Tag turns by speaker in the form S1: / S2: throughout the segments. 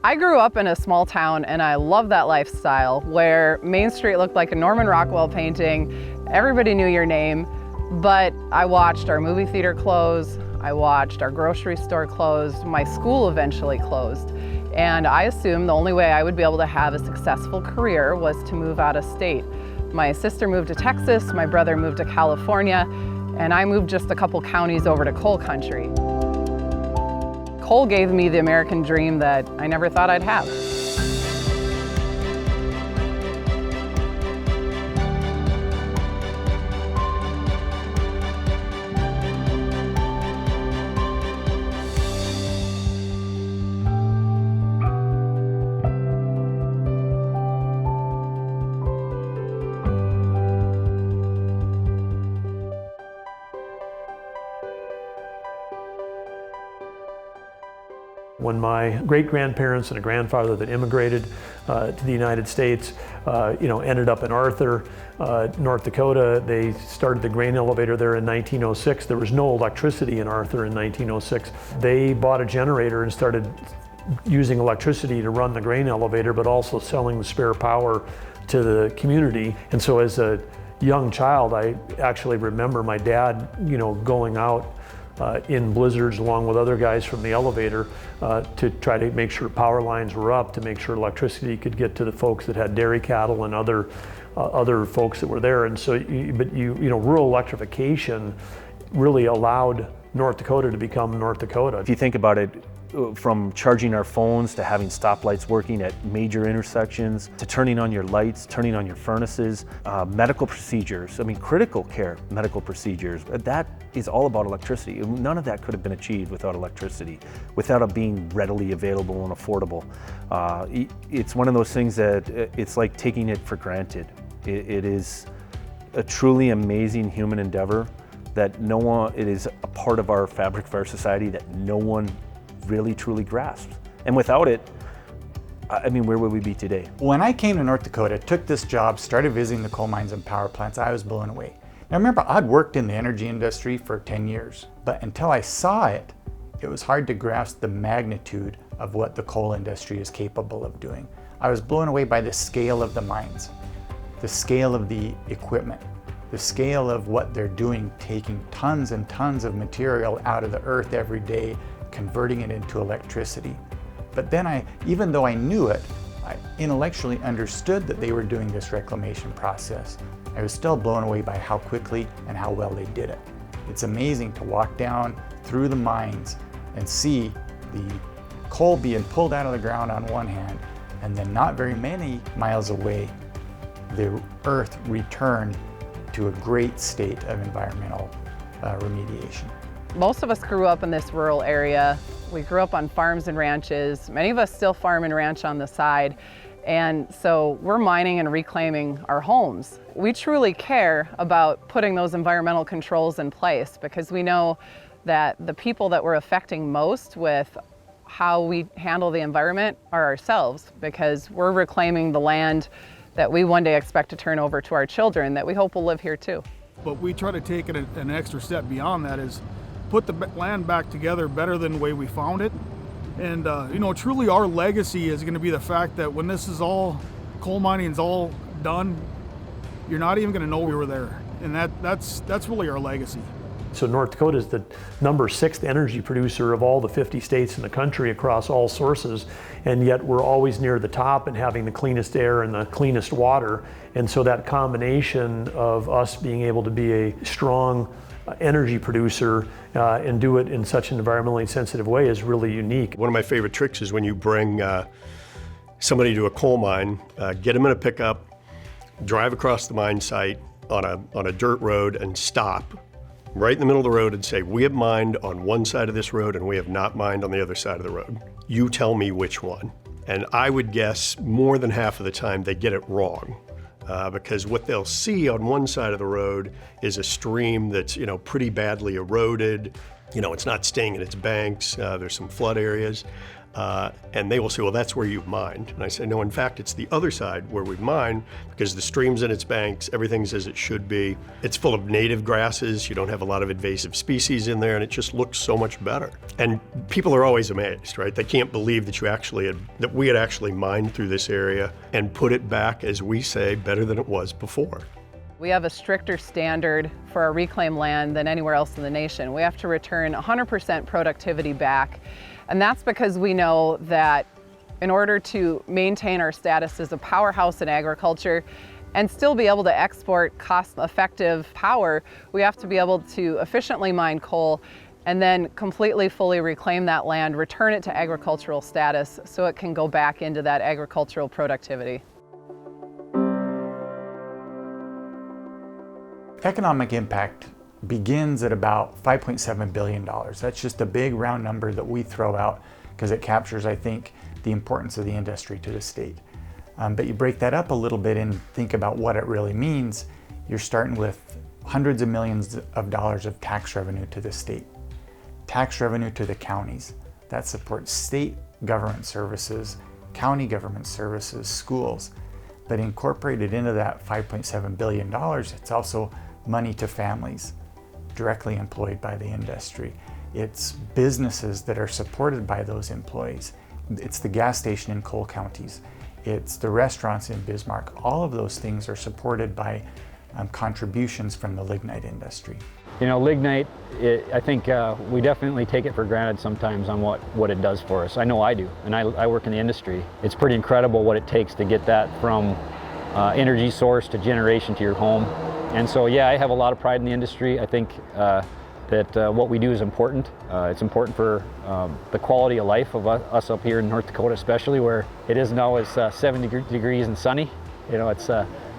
S1: I grew up in a small town and I love that lifestyle where Main Street looked like a Norman Rockwell painting, everybody knew your name, but I watched our movie theater close, I watched our grocery store close, my school eventually closed, and I assumed the only way I would be able to have a successful career was to move out of state. My sister moved to Texas, my brother moved to California, and I moved just a couple counties over to coal country. Coal gave me the American dream that I never thought I'd have.
S2: When my great-grandparents and a grandfather that immigrated to the United States, ended up in Arthur, North Dakota, they started the grain elevator there in 1906. There was no electricity in Arthur in 1906. They bought a generator and started using electricity to run the grain elevator, but also selling the spare power to the community. And so as a young child, I actually remember my dad, going out in blizzards along with other guys from the elevator to try to make sure power lines were up, to make sure electricity could get to the folks that had dairy cattle and other folks that were there. And so, rural electrification really allowed North Dakota to become North Dakota.
S3: If you think about it, from charging our phones to having stoplights working at major intersections, to turning on your lights, turning on your furnaces, medical procedures, critical care medical procedures, that is all about electricity. None of that could have been achieved without electricity, without it being readily available and affordable. It's one of those things that it's like taking it for granted. It is a truly amazing human endeavor that it is a part of our fabric of our society that no one really truly grasps. And without it, where would we be today?
S4: When I came to North Dakota, took this job, started visiting the coal mines and power plants, I was blown away. Now remember, I'd worked in the energy industry for 10 years, but until I saw it, it was hard to grasp the magnitude of what the coal industry is capable of doing. I was blown away by the scale of the mines, the scale of the equipment, the scale of what they're doing, taking tons and tons of material out of the earth every day, converting it into electricity. But then even though I knew it, I intellectually understood that they were doing this reclamation process. I was still blown away by how quickly and how well they did it. It's amazing to walk down through the mines and see the coal being pulled out of the ground on one hand, and then not very many miles away, the earth returned to a great state of environmental remediation.
S1: Most of us grew up in this rural area. We grew up on farms and ranches. Many of us still farm and ranch on the side. And so we're mining and reclaiming our homes. We truly care about putting those environmental controls in place because we know that the people that we're affecting most with how we handle the environment are ourselves, because we're reclaiming the land that we one day expect to turn over to our children that we hope will live here too.
S5: But we try to take it an extra step beyond that, is put the land back together better than the way we found it. And truly our legacy is going to be the fact that when this is all, coal mining is all done, you're not even going to know we were there. And that's really our legacy.
S2: So North Dakota is the number 6th energy producer of all the 50 states in the country across all sources, and yet we're always near the top and having the cleanest air and the cleanest water. And so that combination of us being able to be a strong energy producer and do it in such an environmentally sensitive way is really unique.
S6: One of my favorite tricks is when you bring somebody to a coal mine, get them in a pickup, drive across the mine site on a dirt road and stop right in the middle of the road and say, we have mined on one side of this road and we have not mined on the other side of the road. You tell me which one. And I would guess more than half of the time they get it wrong. Because what they'll see on one side of the road is a stream that's, pretty badly eroded. It's not staying in its banks. There's some flood areas. And they will say, well, that's where you've mined. And I say, no, in fact, it's the other side where we've mined, because the stream's in its banks, everything's as it should be. It's full of native grasses, you don't have a lot of invasive species in there, and it just looks so much better. And people are always amazed, right? They can't believe that we had actually mined through this area and put it back, as we say, better than it was before.
S1: We have a stricter standard for our reclaimed land than anywhere else in the nation. We have to return 100% productivity back. And that's because we know that in order to maintain our status as a powerhouse in agriculture and still be able to export cost-effective power, we have to be able to efficiently mine coal and then completely, fully reclaim that land, return it to agricultural status so it can go back into that agricultural productivity.
S4: Economic impact begins at about $5.7 billion. That's just a big round number that we throw out because it captures, I think, the importance of the industry to the state. But you break that up a little bit and think about what it really means. You're starting with hundreds of millions of dollars of tax revenue to the state, tax revenue to the counties. That supports state government services, county government services, schools. But incorporated into that $5.7 billion, it's also money to families directly employed by the industry. It's businesses that are supported by those employees. It's the gas station in coal counties. It's the restaurants in Bismarck. All of those things are supported by contributions from the lignite industry.
S7: You know, lignite, I think we definitely take it for granted sometimes on what it does for us. I know I do, and I work in the industry. It's pretty incredible what it takes to get that from energy source to generation to your home. And so, yeah, I have a lot of pride in the industry. I think that what we do is important. It's important for the quality of life of us up here in North Dakota, especially where it isn't always 70 degrees and sunny. You know, it's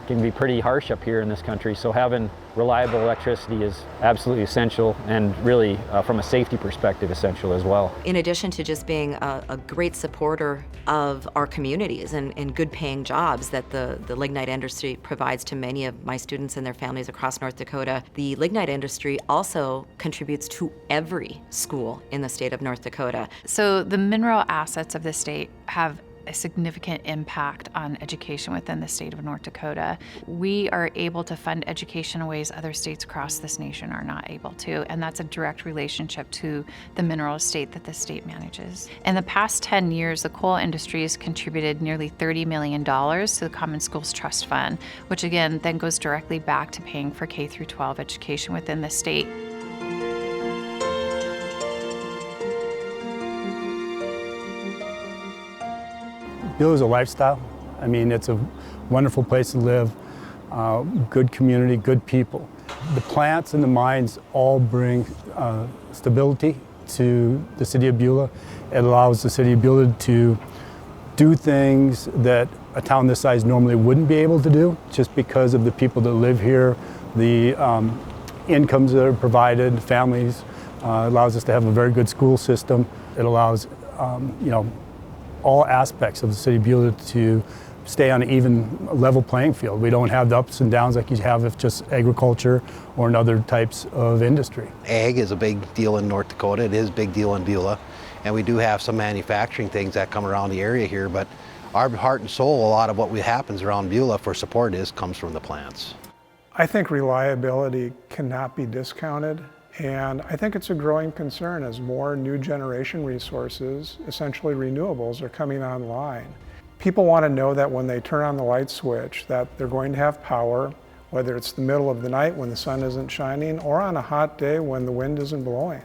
S7: can be pretty harsh up here in this country. So having reliable electricity is absolutely essential, and really from a safety perspective essential as well.
S8: In addition to just being a great supporter of our communities and good paying jobs that the lignite industry provides to many of my students and their families across North Dakota, the lignite industry also contributes to every school in the state of North Dakota.
S9: So the mineral assets of the state have a significant impact on education within the state of North Dakota. We are able to fund education in ways other states across this nation are not able to, and that's a direct relationship to the mineral estate that the state manages. In the past 10 years, the coal industry has contributed nearly $30 million to the Common Schools Trust Fund, which again then goes directly back to paying for K-12 education within the state.
S10: Beulah is a lifestyle. I mean, it's a wonderful place to live, good community, good people. The plants and the mines all bring stability to the city of Beulah. It allows the city of Beulah to do things that a town this size normally wouldn't be able to do, just because of the people that live here, the incomes that are provided, families. It allows us to have a very good school system. It allows, all aspects of the city of Beulah to stay on an even level playing field. We don't have the ups and downs like you have if just agriculture or in other types of industry.
S11: Ag is a big deal in North Dakota. It is a big deal in Beulah. And we do have some manufacturing things that come around the area here, but our heart and soul, a lot of what happens around Beulah for support comes from the plants.
S12: I think reliability cannot be discounted. And I think it's a growing concern as more new generation resources, essentially renewables, are coming online. People want to know that when they turn on the light switch that they're going to have power, whether it's the middle of the night when the sun isn't shining or on a hot day when the wind isn't blowing.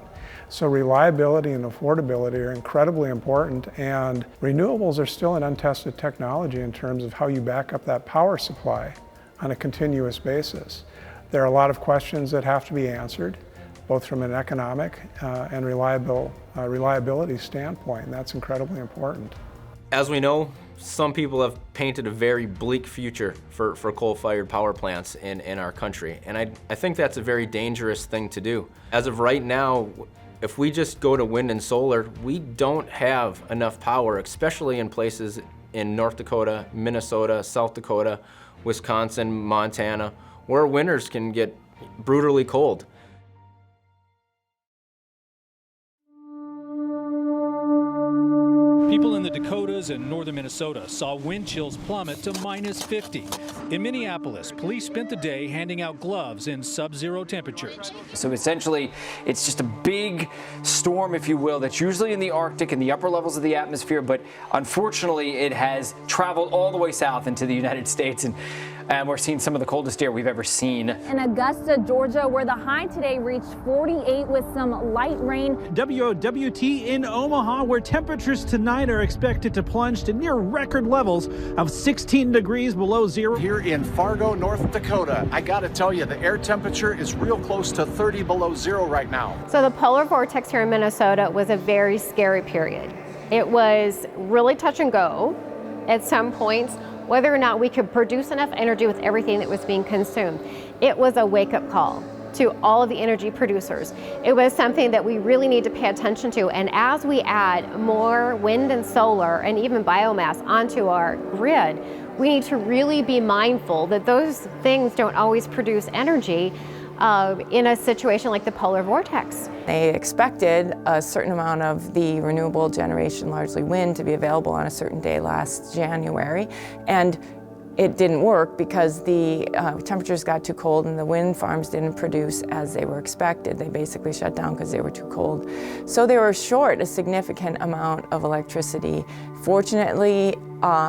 S12: So reliability and affordability are incredibly important, and renewables are still an untested technology in terms of how you back up that power supply on a continuous basis. There are a lot of questions that have to be answered, both from an economic and reliability standpoint, and that's incredibly important.
S13: As we know, some people have painted a very bleak future for coal-fired power plants in our country, and I think that's a very dangerous thing to do. As of right now, if we just go to wind and solar, we don't have enough power, especially in places in North Dakota, Minnesota, South Dakota, Wisconsin, Montana, where winters can get brutally cold.
S14: People in the Dakotas and northern Minnesota saw wind chills plummet to -50. In Minneapolis, police spent the day handing out gloves in sub-zero temperatures.
S15: So essentially, it's just a big storm, if you will, that's usually in the Arctic and the upper levels of the atmosphere, but unfortunately it has traveled all the way south into the United States, and we're seeing some of the coldest air we've ever seen.
S16: In Augusta, Georgia, where the high today reached 48 with some light rain.
S17: WOWT in Omaha, where temperatures tonight are expected to plunge to near record levels of 16 degrees below zero.
S18: Here in Fargo, North Dakota, I gotta tell you, the air temperature is real close to 30 below zero right now.
S19: So the polar vortex here in Minnesota was a very scary period. It was really touch and go at some points, whether or not we could produce enough energy with everything that was being consumed. It was a wake-up call to all of the energy producers. It was something that we really need to pay attention to, and as we add more wind and solar and even biomass onto our grid, we need to really be mindful that those things don't always produce energy in a situation like the polar vortex.
S20: They expected a certain amount of the renewable generation, largely wind, to be available on a certain day last January, and it didn't work because the temperatures got too cold and the wind farms didn't produce as they were expected. They basically shut down because they were too cold. So they were short a significant amount of electricity. Fortunately,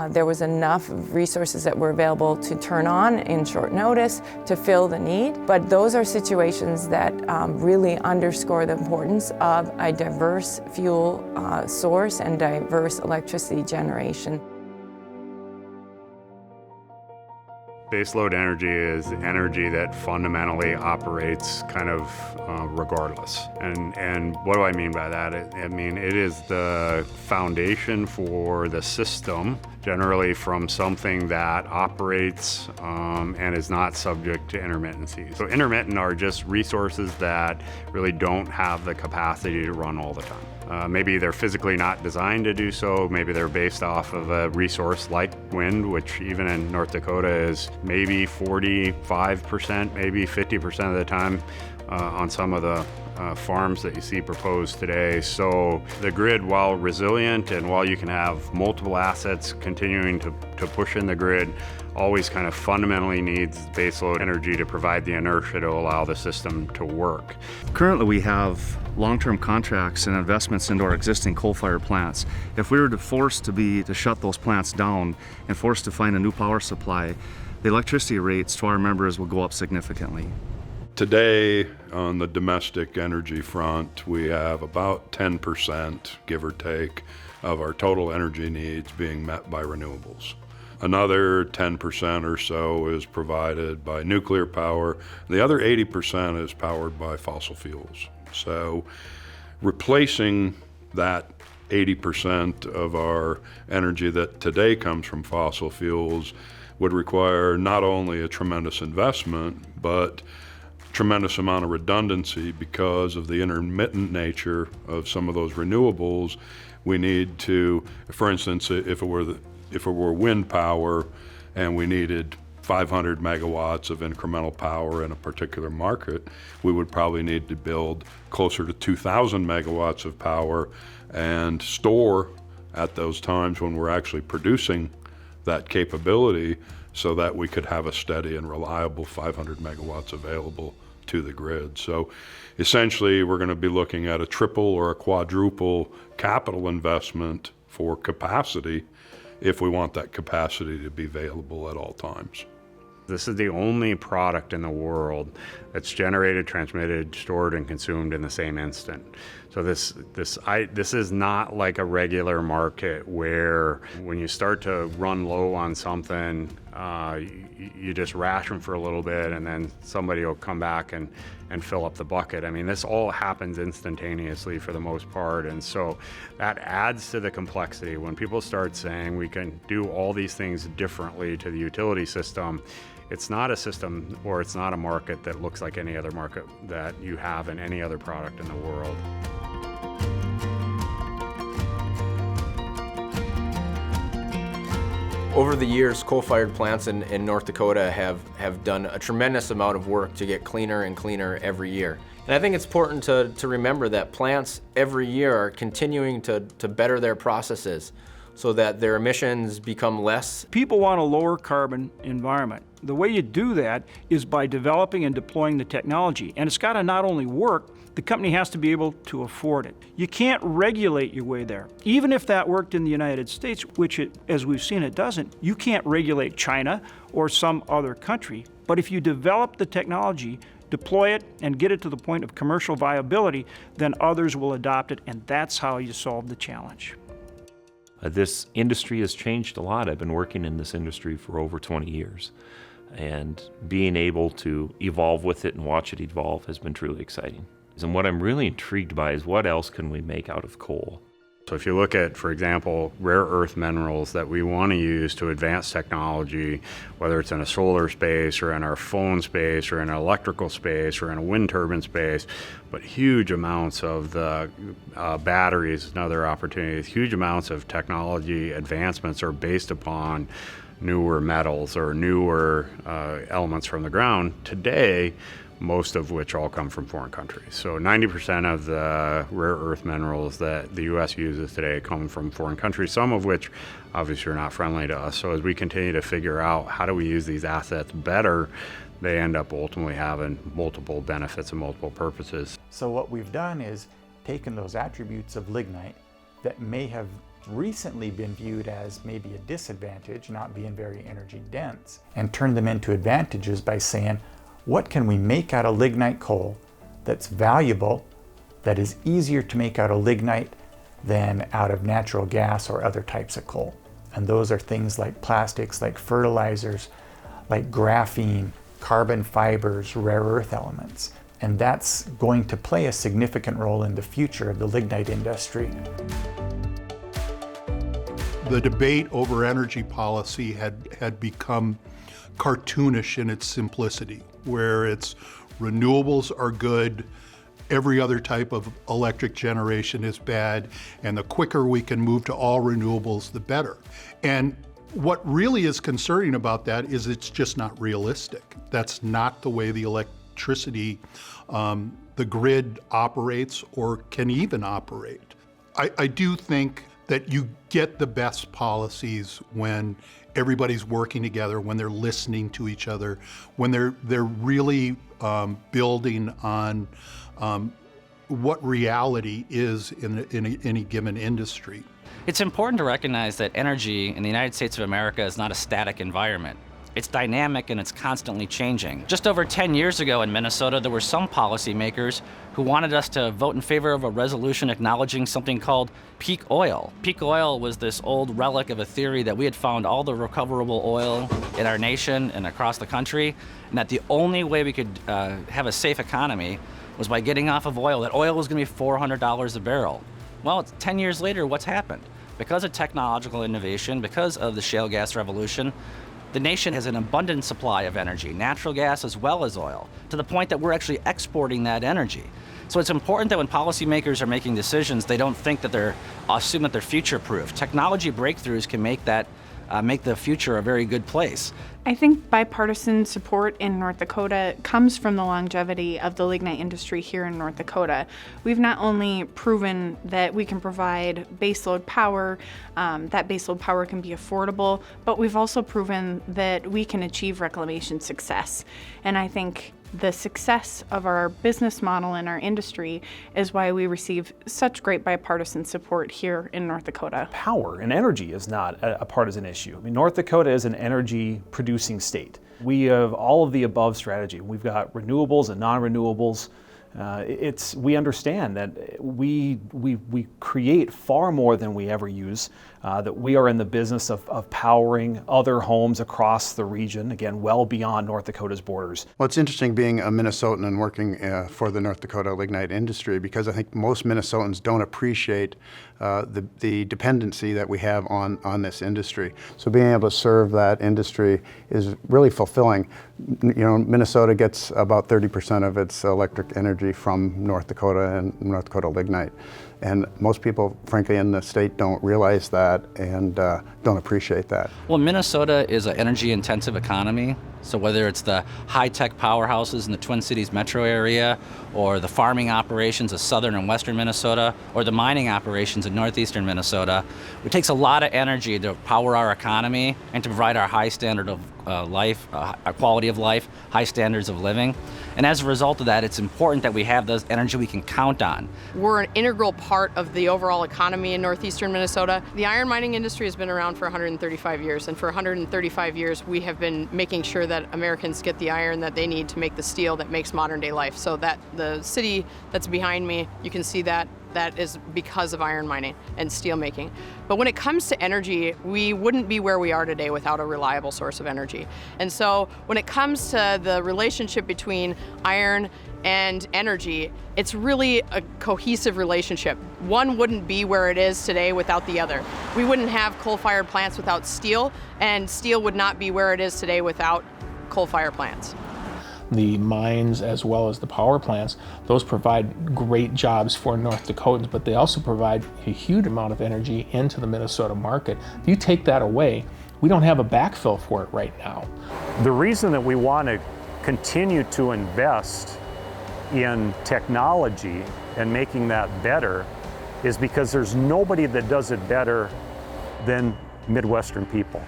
S20: there was enough resources that were available to turn on in short notice to fill the need. But those are situations that really underscore the importance of a diverse fuel source and diverse electricity generation.
S21: Baseload energy is energy that fundamentally operates kind of regardless. And what do I mean by that? I mean, it is the foundation for the system, generally from something that operates and is not subject to intermittency. So intermittent are just resources that really don't have the capacity to run all the time. Maybe they're physically not designed to do so. Maybe they're based off of a resource like wind, which even in North Dakota is maybe 45%, maybe 50% of the time on some of the farms that you see proposed today. So the grid, while resilient and while you can have multiple assets continuing to push in the grid, always kind of fundamentally needs baseload energy to provide the inertia to allow the system to work.
S3: Currently we have long-term contracts and investments into our existing coal-fired plants. If we were forced to shut those plants down and forced to find a new power supply, the electricity rates to our members will go up significantly.
S22: Today, on the domestic energy front, we have about 10%, give or take, of our total energy needs being met by renewables. Another 10% or so is provided by nuclear power. The other 80% is powered by fossil fuels. So replacing that 80% of our energy that today comes from fossil fuels would require not only a tremendous investment, but tremendous amount of redundancy because of the intermittent nature of some of those renewables. We need to, for instance, if it were wind power and we needed 500 megawatts of incremental power in a particular market, we would probably need to build closer to 2,000 megawatts of power and store at those times when we're actually producing that capability so that we could have a steady and reliable 500 megawatts available to the grid. So essentially we're going to be looking at a triple or a quadruple capital investment for capacity if we want that capacity to be available at all times.
S21: This is the only product in the world that's generated, transmitted, stored, and consumed in the same instant. So this is not like a regular market where when you start to run low on something, you just ration for a little bit and then somebody will come back and fill up the bucket. I mean, this all happens instantaneously for the most part, and so that adds to the complexity. When people start saying we can do all these things differently to the utility system, it's not a system or it's not a market that looks like any other market that you have in any other product in the world.
S13: Over the years, coal-fired plants in North Dakota have done a tremendous amount of work to get cleaner and cleaner every year. And I think it's important to remember that plants every year are continuing to better their processes so that their emissions become less.
S2: People want a lower carbon environment. The way you do that is by developing and deploying the technology. And it's got to not only work, the company has to be able to afford it. You can't regulate your way there. Even if that worked in the United States, which it, as we've seen it doesn't, you can't regulate China or some other country. But if you develop the technology, deploy it, and get it to the point of commercial viability, then others will adopt it, and that's how you solve the challenge.
S5: This industry has changed a lot. I've been working in this industry for over 20 years, and being able to evolve with it and watch it evolve has been truly exciting. And what I'm really intrigued by is what else can we make out of coal?
S21: So if you look at, for example, rare earth minerals that we want to use to advance technology, whether it's in a solar space or in our phone space or in an electrical space or in a wind turbine space, but huge amounts of the batteries and other opportunities, huge amounts of technology advancements are based upon newer metals or newer elements from the ground today, most of which all come from foreign countries. So 90% of the rare earth minerals that the U.S. uses today come from foreign countries, some of which obviously are not friendly to us. So as we continue to figure out how do we use these assets better, they end up ultimately having multiple benefits and multiple purposes.
S4: So what we've done is taken those attributes of lignite that may have recently been viewed as maybe a disadvantage, not being very energy dense, and turned them into advantages by saying, what can we make out of lignite coal that's valuable, that is easier to make out of lignite than out of natural gas or other types of coal? And those are things like plastics, like fertilizers, like graphene, carbon fibers, rare earth elements. And that's going to play a significant role in the future of the lignite industry.
S23: The debate over energy policy had become cartoonish in its simplicity, where it's renewables are good, every other type of electric generation is bad, and the quicker we can move to all renewables, the better. And what really is concerning about that is it's just not realistic. That's not the way the electricity, the grid operates or can even operate. I do think that you get the best policies when everybody's working together, when they're listening to each other, when they're really building on what reality is in any given industry.
S24: It's important to recognize that energy in the United States of America is not a static environment. It's dynamic and it's constantly changing. Just over 10 years ago in Minnesota, there were some policymakers who wanted us to vote in favor of a resolution acknowledging something called peak oil. Peak oil was this old relic of a theory that we had found all the recoverable oil in our nation and across the country, and that the only way we could have a safe economy was by getting off of oil, that oil was going to be $400 a barrel. Well, 10 years later, what's happened? Because of technological innovation, because of the shale gas revolution, the nation has an abundant supply of energy, natural gas as well as oil, to the point that we're actually exporting that energy. So it's important that when policymakers are making decisions, they don't think that assume that they're future-proof. Technology breakthroughs can make the future a very good place.
S25: I think bipartisan support in North Dakota comes from the longevity of the lignite industry here in North Dakota. We've not only proven that we can provide baseload power, that baseload power can be affordable, but we've also proven that we can achieve reclamation success. And I think the success of our business model and our industry is why we receive such great bipartisan support here in North Dakota.
S3: Power and energy is not a partisan issue. I mean, North Dakota is an energy producing state. We have all of the above strategy. We've got renewables and non-renewables. We understand that we create far more than we ever use, that we are in the business of powering other homes across the region, again, well beyond North Dakota's borders.
S26: Well, it's interesting being a Minnesotan and working for the North Dakota lignite industry, because I think most Minnesotans don't appreciate the dependency that we have on this industry. So being able to serve that industry is really fulfilling. You know, Minnesota gets about 30% of its electric energy from North Dakota and North Dakota lignite. And most people, frankly, in the state don't realize that and don't appreciate that.
S24: Well, Minnesota is an energy-intensive economy. So whether it's the high-tech powerhouses in the Twin Cities metro area, or the farming operations of southern and western Minnesota, or the mining operations in northeastern Minnesota, it takes a lot of energy to power our economy and to provide our high standard of life, our quality of life, high standards of living. And as a result of that, it's important that we have those energy we can count on.
S1: We're an integral part of the overall economy in northeastern Minnesota. The iron mining industry has been around for 135 years, and for 135 years we have been making sure that Americans get the iron that they need to make the steel that makes modern day life. So that the city that's behind me, you can see that is because of iron mining and steel making. But when it comes to energy, we wouldn't be where we are today without a reliable source of energy. And so when it comes to the relationship between iron and energy, it's really a cohesive relationship. One wouldn't be where it is today without the other. We wouldn't have coal-fired plants without steel, and steel would not be where it is today without coal-fired plants.
S6: The mines as well as the power plants, those provide great jobs for North Dakotans, but they also provide a huge amount of energy into the Minnesota market. If you take that away, we don't have a backfill for it right now.
S7: The reason that we want to continue to invest in technology and making that better is because there's nobody that does it better than Midwestern people.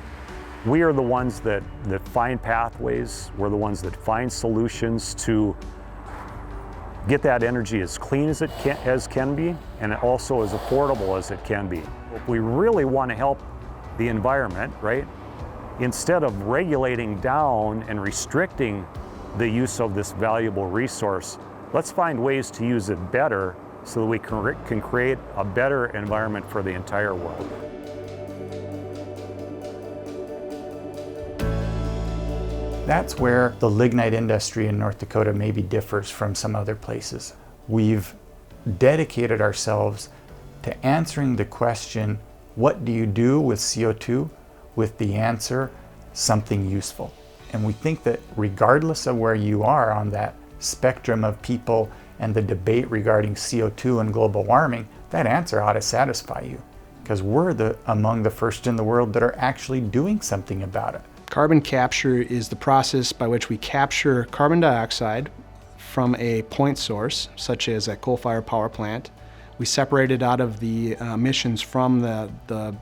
S7: We are the ones that find pathways, we're the ones that find solutions to get that energy as clean as it can be, and also as affordable as it can be. If we really want to help the environment, right, instead of regulating down and restricting the use of this valuable resource, let's find ways to use it better so that we can create a better environment for the entire world.
S4: That's where the lignite industry in North Dakota maybe differs from some other places. We've dedicated ourselves to answering the question, what do you do with CO2? With the answer, something useful. And we think that regardless of where you are on that spectrum of people and the debate regarding CO2 and global warming, that answer ought to satisfy you, because we're among the first in the world that are actually doing something about it.
S8: Carbon capture is the process by which we capture carbon dioxide from a point source, such as a coal-fired power plant. We separate it out of the emissions from the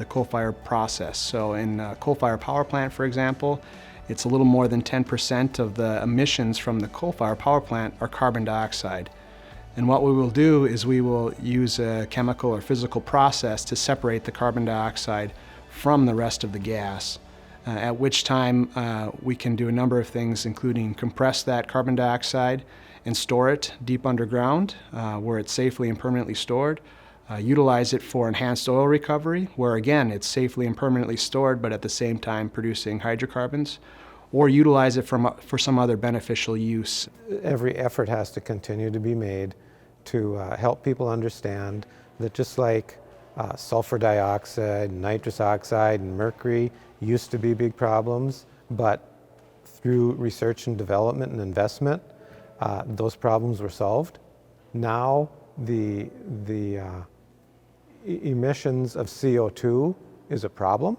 S8: coal-fired process. So in a coal-fired power plant, for example, it's a little more than 10% of the emissions from the coal-fired power plant are carbon dioxide. And what we will do is we will use a chemical or physical process to separate the carbon dioxide from the rest of the gas. At which time we can do a number of things, including compress that carbon dioxide and store it deep underground where it's safely and permanently stored. Utilize it for enhanced oil recovery, where again it's safely and permanently stored but at the same time producing hydrocarbons, or utilize it for some other beneficial use.
S9: Every effort has to continue to be made to help people understand that just like sulfur dioxide, nitrous oxide, and mercury used to be big problems, but through research and development and investment, those problems were solved. Now the emissions of CO2 is a problem,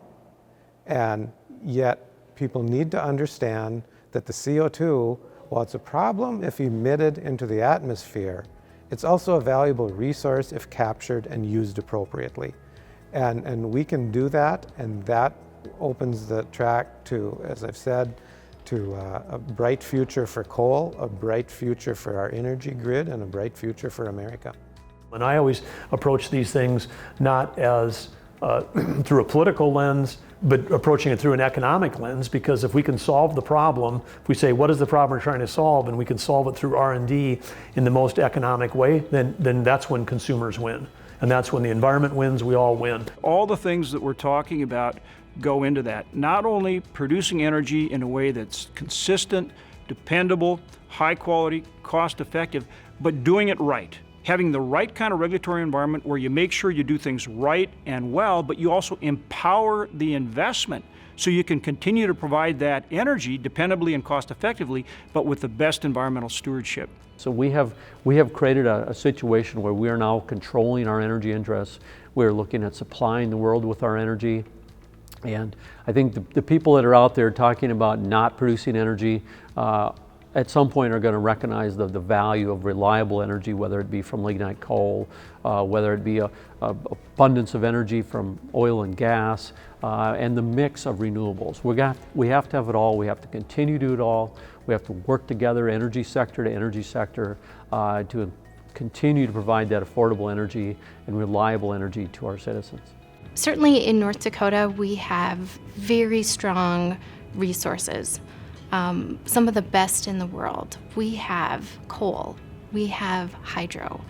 S9: and yet people need to understand that the CO2, while it's a problem if emitted into the atmosphere, it's also a valuable resource if captured and used appropriately. And we can do that, and that opens the track to, as I've said, to a bright future for coal, a bright future for our energy grid, and a bright future for America.
S10: And I always approach these things not as through a political lens, but approaching it through an economic lens, because if we can solve the problem, if we say, what is the problem we're trying to solve, and we can solve it through R&D in the most economic way, then that's when consumers win. And that's when the environment wins, we all win.
S2: All the things that we're talking about go into that. Not only producing energy in a way that's consistent, dependable, high quality, cost effective, but doing it right. Having the right kind of regulatory environment where you make sure you do things right and well, but you also empower the investment so you can continue to provide that energy dependably and cost effectively, but with the best environmental stewardship.
S27: So we have created a situation where we are now controlling our energy interests. We're looking at supplying the world with our energy. And I think the people that are out there talking about not producing energy at some point are going to recognize the value of reliable energy, whether it be from lignite coal, whether it be a abundance of energy from oil and gas, and the mix of renewables. We have to have it all. We have to continue to do it all. We have to work together, energy sector to energy sector, to continue to provide that affordable energy and reliable energy to our citizens.
S11: Certainly in North Dakota, we have very strong resources, some of the best in the world. We have coal, we have hydro,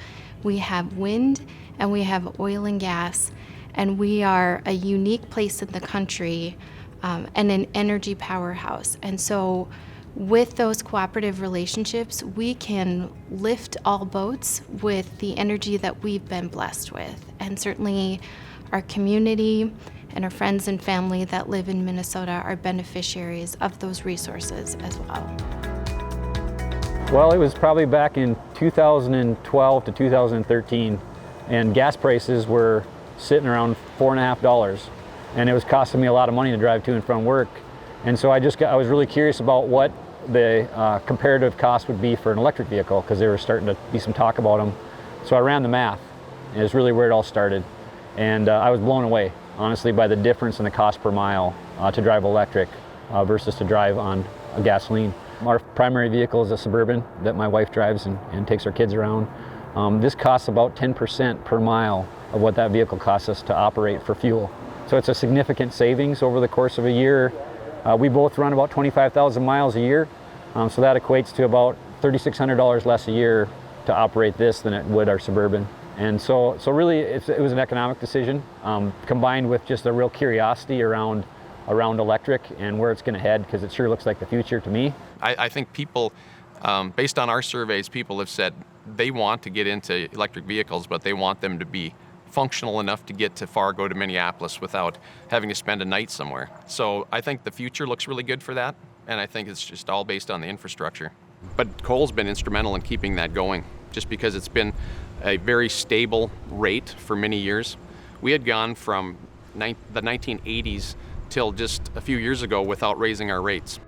S11: we have wind, and we have oil and gas, and we are a unique place in the country and an energy powerhouse. And so with those cooperative relationships, we can lift all boats with the energy that we've been blessed with. And certainly our community and our friends and family that live in Minnesota are beneficiaries of those resources as well.
S12: Well, it was probably back in 2012 to 2013, and gas prices were sitting around $4.50, and it was costing me a lot of money to drive to and from work. And so I was really curious about what the comparative cost would be for an electric vehicle, because there was starting to be some talk about them. So I ran the math, and it's really where it all started. And I was blown away, honestly, by the difference in the cost per mile to drive electric versus to drive on a gasoline. Our primary vehicle is a Suburban that my wife drives and takes our kids around. This costs about 10% per mile of what that vehicle costs us to operate for fuel. So it's a significant savings over the course of a year. We both run about 25,000 miles a year, so that equates to about $3,600 less a year to operate this than it would our Suburban. And so really it was an economic decision combined with just a real curiosity around electric and where it's going to head, because it sure looks like the future to me.
S14: I think people, based on our surveys, people have said they want to get into electric vehicles, but they want them to be functional enough to get to Fargo to Minneapolis without having to spend a night somewhere. So I think the future looks really good for that, and I think it's just all based on the infrastructure. But coal's been instrumental in keeping that going, just because it's been a very stable rate for many years. We had gone from the 1980s till just a few years ago without raising our rates.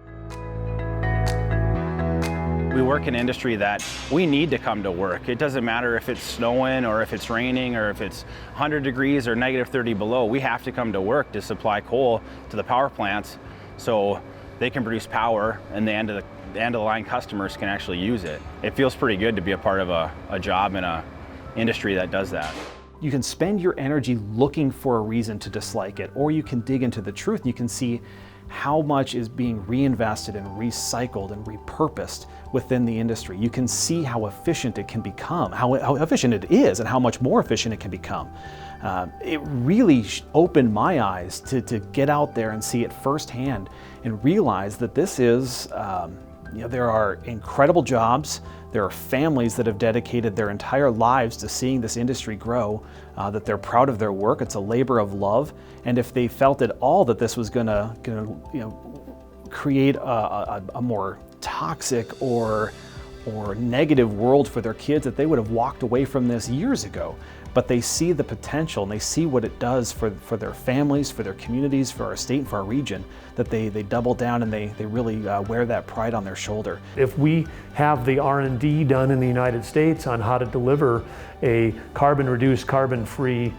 S15: We work in an industry that we need to come to work. It doesn't matter if it's snowing or if it's raining or if it's 100 degrees or -30 below. We have to come to work to supply coal to the power plants so they can produce power, and the end of the line customers can actually use it. It feels pretty good to be a part of a job in a industry that does that.
S16: You can spend your energy looking for a reason to dislike it, or you can dig into the truth and you can see how much is being reinvested and recycled and repurposed within the industry. You can see how efficient it can become, how efficient it is, and how much more efficient it can become. It really opened my eyes to get out there and see it firsthand and realize that this is, there are incredible jobs. There are families that have dedicated their entire lives to seeing this industry grow, that they're proud of their work. It's a labor of love. And if they felt at all that this was gonna create a more toxic or negative world for their kids, that they would have walked away from this years ago. But they see the potential and they see what it does for their families, for their communities, for our state, and for our region, that they double down and they really wear that pride on their shoulder.
S10: If we have the R&D done in the United States on how to deliver a carbon-reduced, carbon-free,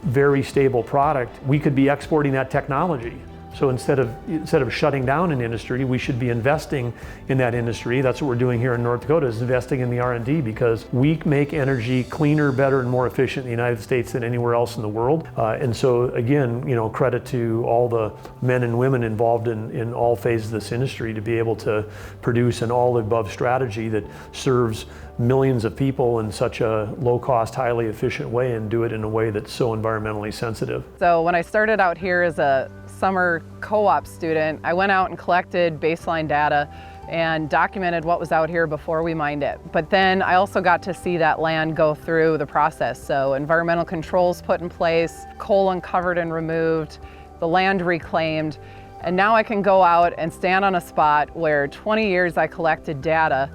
S10: very stable product, we could be exporting that technology. So instead of shutting down an industry, we should be investing in that industry. That's what we're doing here in North Dakota, is investing in the R&D, because we make energy cleaner, better, and more efficient in the United States than anywhere else in the world. And so again, credit to all the men and women involved in all phases of this industry to be able to produce an all-of-the-above strategy that serves millions of people in such a low-cost, highly efficient way, and do it in a way that's so environmentally sensitive.
S17: So when I started out here as a summer co-op student, I went out and collected baseline data and documented what was out here before we mined it. But then I also got to see that land go through the process. So environmental controls put in place, coal uncovered and removed, the land reclaimed, and now I can go out and stand on a spot where 20 years I collected data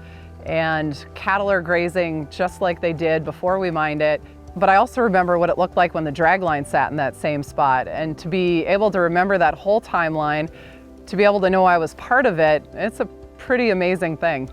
S17: and cattle are grazing just like they did before we mined it, But I also remember what it looked like when the drag line sat in that same spot. And to be able to remember that whole timeline, to be able to know I was part of it, it's a pretty amazing thing.